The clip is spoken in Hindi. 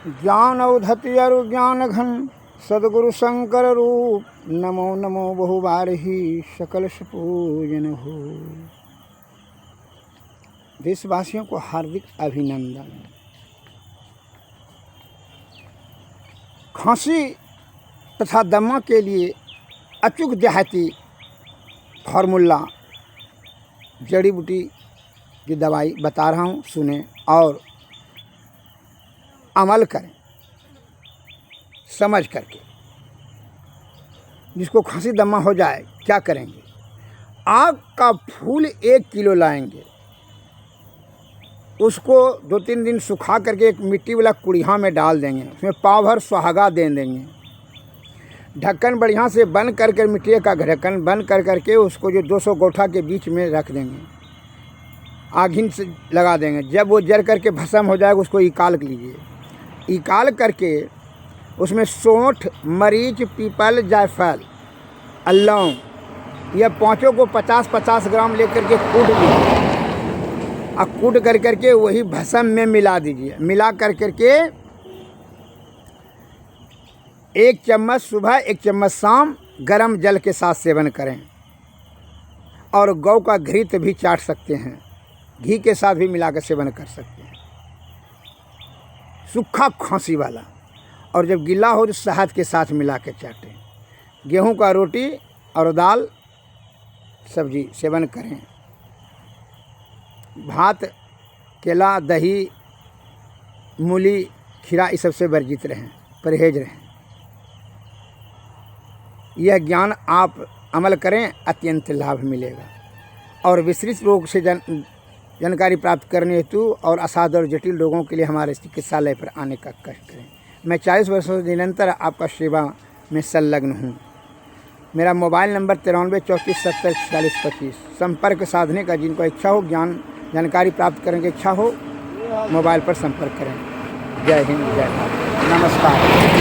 ज्ञान अवधति अरु ज्ञान घन सदगुरु शंकर रूप। नमो नमो बहुबार ही सकल सुपूजन हो। देशवासियों को हार्दिक अभिनंदन। खांसी तथा दमा के लिए अचूक देहाती फार्मूला जड़ी बूटी की दवाई बता रहा हूँ, सुने और अमल करें समझ करके। जिसको खांसी दमा हो जाए क्या करेंगे? आग का फूल 1 किलो लाएंगे, उसको 2-3 दिन सुखा करके एक मिट्टी वाला कुड़िया में डाल देंगे, उसमें पाव भर सुहागा दे देंगे, ढक्कन बढ़िया से बंद कर मिट्टी का ढक्कन बंद कर करके उसको जो 200 गोठा के बीच में रख देंगे, आगिन से लगा देंगे। जब वो जल करके भस्म हो जाएगा उसको इकाल लीजिए। इकाल करके उसमें सौंठ, मरीच, पीपल, जायफल, लौंग, यह पाँचों को 50-50 ग्राम लेकर के कूट लीजिए और कूट कर करके वही भस्म में मिला दीजिए। मिला कर करके 1 चम्मच सुबह 1 चम्मच शाम गर्म जल के साथ सेवन करें। और गौ का घृत भी चाट सकते हैं, घी के साथ भी मिलाकर सेवन कर सकते हैं, सूखा खांसी वाला। और जब गीला हो तो शहद के साथ मिला के चाटें। गेहूं का रोटी और दाल सब्जी सेवन करें। भात, केला, दही, मूली, खीरा इस सबसे वर्जित रहें, परहेज रहें। यह ज्ञान आप अमल करें, अत्यंत लाभ मिलेगा। और विस्तृत रोग से जानकारी प्राप्त करने हेतु और असाध्य और जटिल रोगों के लिए हमारे चिकित्सालय पर आने का कष्ट करें। मैं 40 वर्षों से निरंतर आपका सेवा में संलग्न हूँ। मेरा मोबाइल नंबर 93 34 70 46 25। संपर्क साधने का जिनको इच्छा हो, जानकारी प्राप्त करने की इच्छा हो, मोबाइल पर संपर्क करें। जय हिंद, जय भारत, नमस्कार।